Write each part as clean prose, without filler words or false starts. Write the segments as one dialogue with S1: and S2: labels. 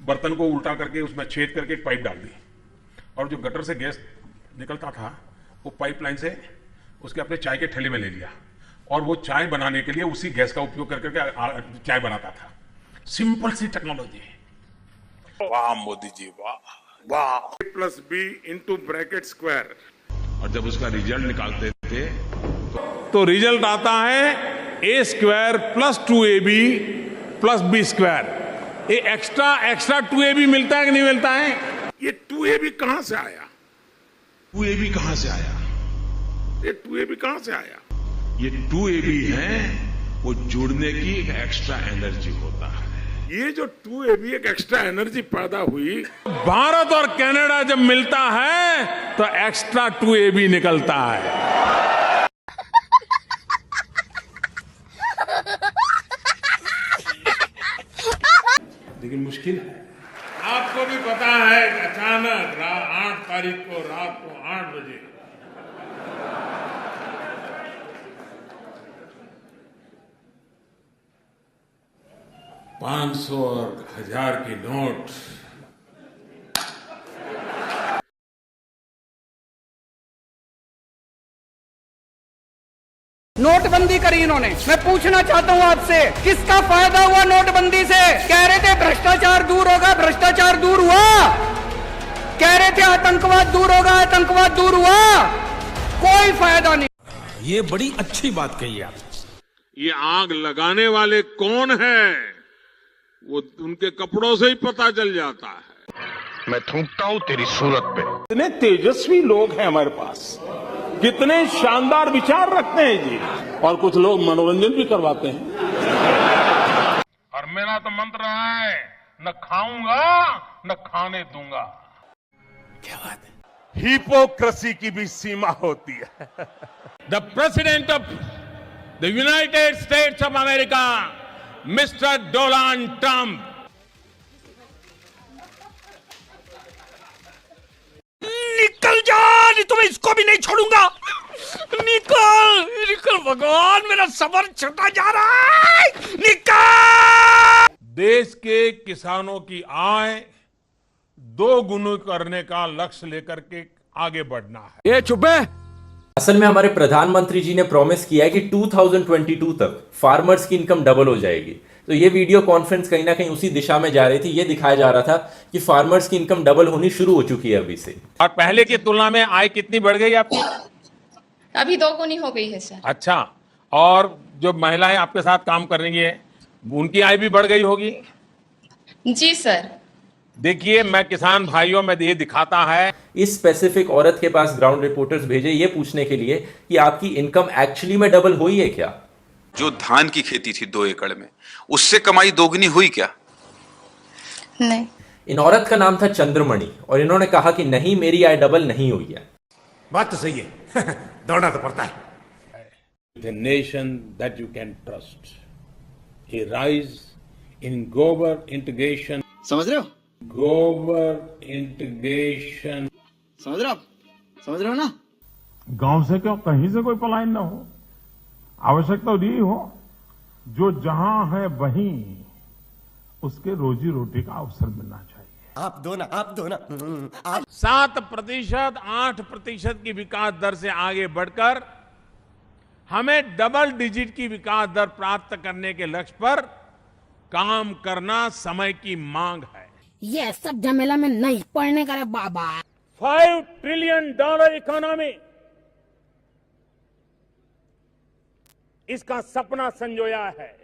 S1: बर्तन को उल्टा करके उसमें छेद करके एक पाइप डाल दी और जो गटर से गैस निकलता था वो पाइपलाइन से उसके अपने चाय के ठेले में ले लिया और वो चाय बनाने के लिए उसी गैस का उपयोग करके चाय बनाता था। सिंपल सी टेक्नोलॉजी।
S2: वाह मोदी जी, वाह वाह।
S3: +b into bracket square.
S1: और जब उसका रिजल्ट निकालते थे
S2: तो रिजल्ट आता है a² + 2ab + b²। ये एक्स्ट्रा 2ab मिलता है कि नहीं मिलता है?
S3: ये 2ab कहां से आया?
S1: 2ab कहां से आया?
S3: ये 2ab कहां से आया?
S1: ये 2ab है वो जुड़ने की एक एक्स्ट्रा एनर्जी होता है।
S3: ये जो 2ab एक एक्स्ट्रा एनर्जी पैदा हुई,
S2: भारत और कनाडा जब मिलता है तो एक्स्ट्रा 2ab निकलता है। लेकिन मुश्किल है। आपको भी पता है अचानक 8 तारीख को रात को 8 बजे $500 और 1000 की नोट
S4: नोटबंदी करी इन्होंने। मैं पूछना चाहता हूँ आपसे, किसका फायदा हुआ नोटबंदी से? कह रहे थे भ्रष्टाचार दूर होगा, भ्रष्टाचार दूर हुआ। कह रहे थे आतंकवाद दूर होगा, आतंकवाद दूर हुआ। कोई फायदा नहीं।
S5: ये बड़ी अच्छी बात कही आप।
S2: ये आग लगाने वाले कौन है वो उनके कपड़ों से ही पता चल जाता है।
S3: मैं थूकता हूं तेरी सूरत पे।
S2: कितने तेजस्वी लोग हैं हमारे पास, कितने शानदार विचार रखते हैं जी, और कुछ लोग मनोरंजन भी करवाते हैं। और मेरा तो मंत्र है, न खाऊंगा न खाने दूंगा।
S5: क्या बात है?
S2: हिपोक्रेसी की भी सीमा होती है। The president of the United states of America mister Donald Trump
S5: निकल जा, नहीं तो मैं इसको भी नहीं छोड़ूंगा। निकल निकल, भगवान मेरा सबर छूटा जा रहा है। निकल।
S2: देश के किसानों की आय 2 गुना करने का लक्ष्य लेकर के आगे बढ़ना है।
S5: ये चुप है।
S6: असल में हमारे प्रधानमंत्री जी ने प्रॉमिस किया है कि 2022 तक फार्मर्स की इनकम डबल हो जाएगी। तो ये वीडियो कॉन्फ्रेंस कहीं ना कहीं उसी दिशा में जा रही थी। ये दिखाया जा रहा था कि फार्मर्स की इनकम डबल होनी शुरू हो चुकी है अभी से।
S2: और पहले की तुलना में आय कितनी बढ़ गई आपकी?
S7: अभी 2 गुनी हो गई है सर।
S2: अच्छा, और जो महिलाएं आपके साथ काम कर रही है उनकी आय भी बढ़ गई होगी?
S7: जी सर।
S2: देखिए, मैं किसान भाइयों में ये दिखाता है।
S6: इस स्पेसिफिक औरत के पास ग्राउंड रिपोर्टर्स भेजे ये पूछने के लिए कि आपकी इनकम एक्चुअली में डबल हुई है क्या।
S8: जो धान की खेती थी 2 एकड़ में, उससे कमाई 2 गुनी हुई क्या?
S7: नहीं।
S6: इन औरत का नाम था चंद्रमणि और इन्होंने कहा कि नहीं, मेरी आय डबल नहीं हुई है।
S5: बात तो सही है। दौड़ना तो पड़ता है।
S2: The nation that you can trust. He rise in Gobar integration.
S4: समझ रहे हो?
S2: Gobar integration.
S4: समझ रहे हो? समझ रहे हो ना?
S9: गांव से क्यों कहीं से कोई पलायन ना हो, आवश्यकता तो यही हो जो जहां है वहीं उसके रोजी रोटी का अवसर मिलना चाहिए।
S5: आप दो ना, आप दो ना।
S2: 7%, 8% की विकास दर से आगे बढ़कर हमें डबल डिजिट की विकास दर प्राप्त करने के लक्ष्य पर काम करना समय की मांग है।
S10: ये सब झमेला में नहीं पड़ने का रे बाबा।
S2: $5 ट्रिलियन इकोनॉमी, इसका सपना संजोया है।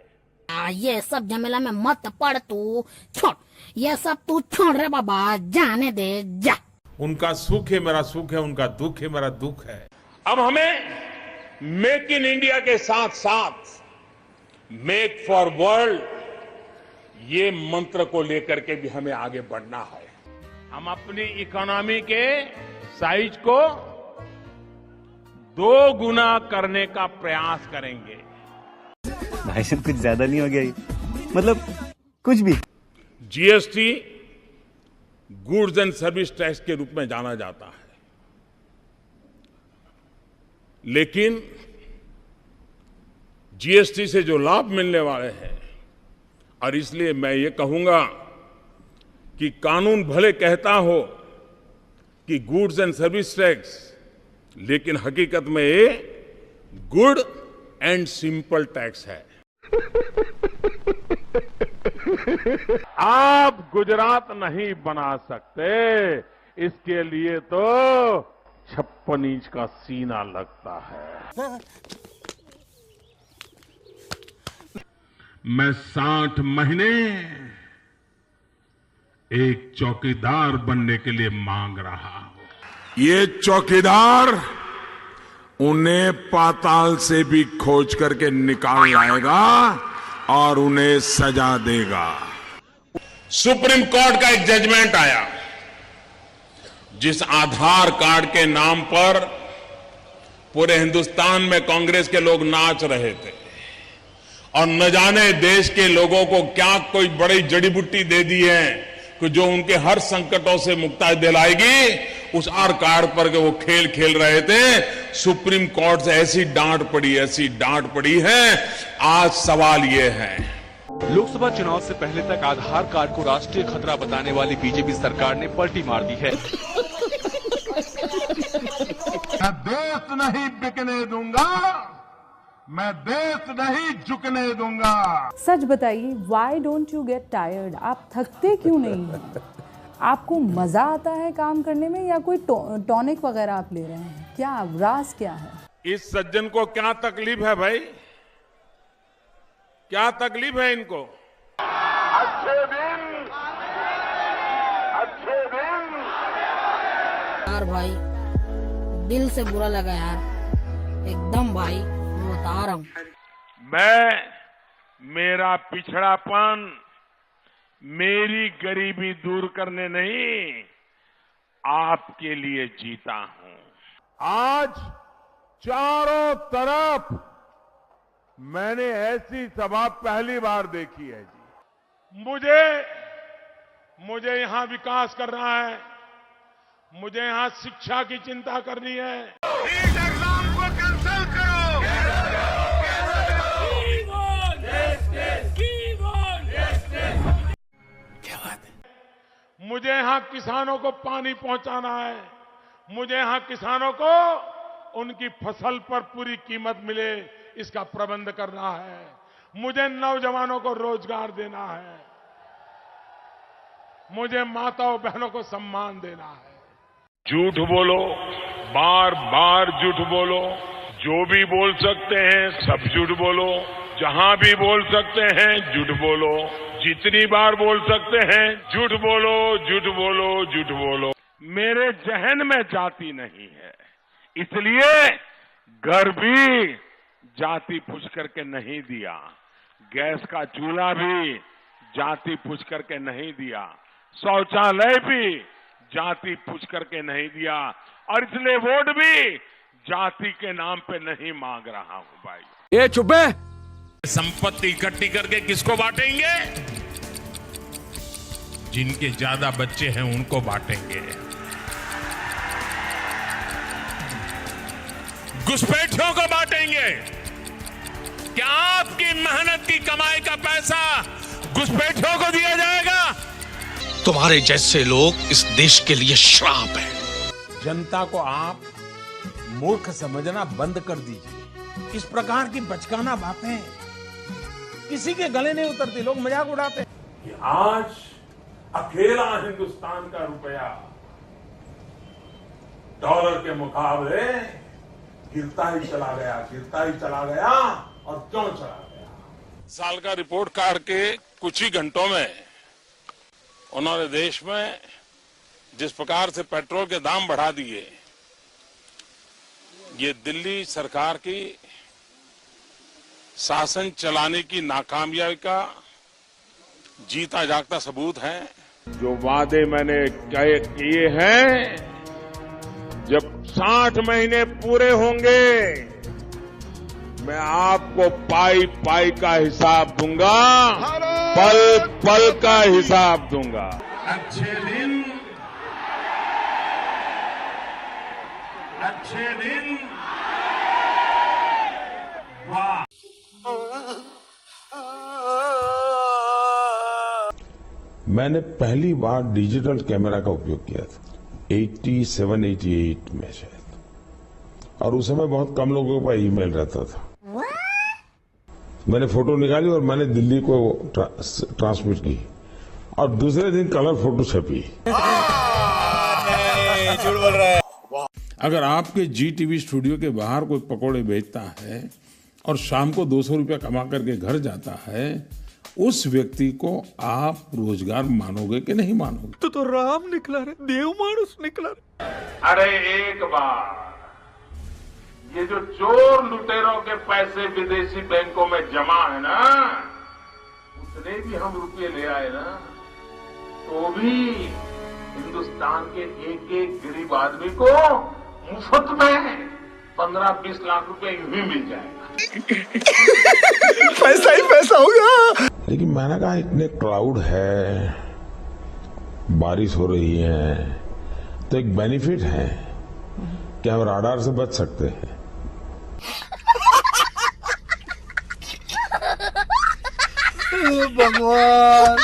S10: ये सब झमेला में मत पड़ तू, छोड़ ये सब तू छोड़ रे बाबा, जाने दे जा।
S2: उनका सुख है मेरा सुख है, उनका दुख है मेरा दुख है। अब हमें मेक इन इंडिया के साथ साथ मेक फॉर वर्ल्ड ये मंत्र को लेकर के भी हमें आगे बढ़ना है। हम अपनी इकोनॉमी के साइज को 2 गुना करने का प्रयास करेंगे।
S11: भाई साहब कुछ ज्यादा नहीं हो गया ये? मतलब कुछ भी।
S2: GST goods and service tax के रूप में जाना जाता है, लेकिन जीएसटी से जो लाभ मिलने वाले हैं, और इसलिए मैं ये कहूंगा
S3: कि कानून भले कहता हो कि गुड्स एंड सर्विस टैक्स, लेकिन हकीकत में ये गुड एंड सिंपल टैक्स है। आप गुजरात नहीं बना सकते, इसके लिए तो 56 इंच का सीना लगता है। मैं 60 महीने एक चौकीदार बनने के लिए मांग रहा हूं। ये चौकीदार उन्हें पाताल से भी खोज करके निकाल लाएगा और उन्हें सजा देगा।
S2: सुप्रीम कोर्ट का एक जजमेंट आया, जिस आधार कार्ड के नाम पर पूरे हिंदुस्तान में कांग्रेस के लोग नाच रहे थे और न जाने देश के लोगों को क्या कोई बड़ी जड़ी बूटी दे दी है कि जो उनके हर संकटों से मुक्ति दिलाएगी, उस आधार कार्ड पर के वो खेल खेल रहे थे। सुप्रीम कोर्ट से ऐसी डांट पड़ी है। आज सवाल ये है,
S12: लोकसभा चुनाव से पहले तक आधार कार्ड को राष्ट्रीय खतरा बताने वाली बीजेपी सरकार ने पलटी मार दी है।
S9: मैं देश नहीं बिकने दूंगा, मैं देश नहीं झुकने दूंगा।
S13: सच बताइए, why don't you get tired? आप थकते क्यों नहीं हैं? आपको मजा आता है काम करने में या कोई टॉनिक वगैरह आप ले रहे हैं? क्या राज क्या है?
S3: इस सज्जन को क्या तकलीफ है भाई? क्या तकलीफ है इनको? अच्छे दिन
S10: यार भाई, दिल से बुरा लगा यार, एकदम भाई, मैं बता रहा हूँ।
S3: मेरा पिछड़ापन, मेरी गरीबी दूर करने नहीं, आपके लिए जीता हूं। आज चारों तरफ मैंने ऐसी सभा पहली बार देखी है जी। मुझे यहां विकास करना है, मुझे यहां शिक्षा की चिंता करनी है। इस एग्जाम को कैंसिल करो। क्या बात है? मुझे यहां किसानों को पानी पहुंचाना है, मुझे यहां किसानों को उनकी फसल पर पूरी कीमत मिले, इसका प्रबंध करना है। मुझे नौजवानों को रोजगार देना है, मुझे माताओं बहनों को सम्मान देना है। झूठ बोलो, बार बार झूठ बोलो, जो भी बोल सकते हैं सब झूठ बोलो, जहां भी बोल सकते हैं झूठ बोलो, जितनी बार बोल सकते हैं झूठ बोलो, झूठ बोलो, झूठ बोलो। मेरे जहन में जाति नहीं है, इसलिए घर भी जाति पूछ करके नहीं दिया, गैस का चूल्हा भी जाति पूछ करके नहीं दिया, शौचालय भी जाति पूछ करके नहीं दिया, और इसलिए वोट भी जाति के नाम पे नहीं मांग रहा हूं भाई।
S5: ये चुप है।
S2: संपत्ति इकट्ठी करके किसको बांटेंगे? जिनके ज्यादा बच्चे हैं उनको बांटेंगे। घुसपैठियों को बांटेंगे। क्या आपकी मेहनत की कमाई का पैसा घुसपैठियों को दिया जाएगा?
S5: तुम्हारे जैसे लोग इस देश के लिए श्राप है।
S2: जनता को आप मूर्ख समझना बंद कर दीजिए। इस प्रकार की बचकाना बातें किसी के गले नहीं उतरती, लोग मजाक उड़ाते हैं।
S3: आज अकेला हिंदुस्तान का रुपया डॉलर के मुकाबले गिरता ही चला गया और क्यों चला गया? साल का रिपोर्ट कार्ड के कुछ ही घंटों में उन्होंने देश में जिस प्रकार से पेट्रोल के दाम बढ़ा दिए, ये दिल्ली सरकार की शासन चलाने की नाकामयाबी का जीता जागता सबूत है। जो वादे मैंने किए हैं, जब 60 महीने पूरे होंगे, मैं आपको पाई पाई का हिसाब दूंगा, पल पल का हिसाब दूंगा। अच्छे दिन
S9: मैंने पहली बार डिजिटल कैमरा का उपयोग किया था 87-88 में शायद, और उस समय बहुत कम लोगों के पास ईमेल रहता था। मैंने फोटो निकाली और मैंने दिल्ली को ट्रांसमिट की और दूसरे दिन कलर फोटो छपी।
S5: झूठ बोल रहा है।
S9: अगर आपके GTV स्टूडियो के बाहर कोई पकोड़े बेचता है और शाम को 200 रुपया कमा करके घर जाता है, उस व्यक्ति को आप रोजगार मानोगे कि नहीं मानोगे?
S5: तो राम निकला रे, देव मानुस निकला रे।
S2: अरे एक बार ये जो चोर लुटेरों के पैसे विदेशी बैंकों में जमा है ना, उतने भी हम रुपये ले आए ना, तो भी हिंदुस्तान के एक एक गरीब आदमी को मुफ्त में 15-20 लाख रुपए यूं ही मिल जाएगा।
S5: पैसा ही पैसा होगा।
S9: लेकिन मैंने कहा इतने क्लाउड है, बारिश हो रही है, तो एक बेनिफिट है कि हम राडार से बच सकते हैं।
S5: भगवान।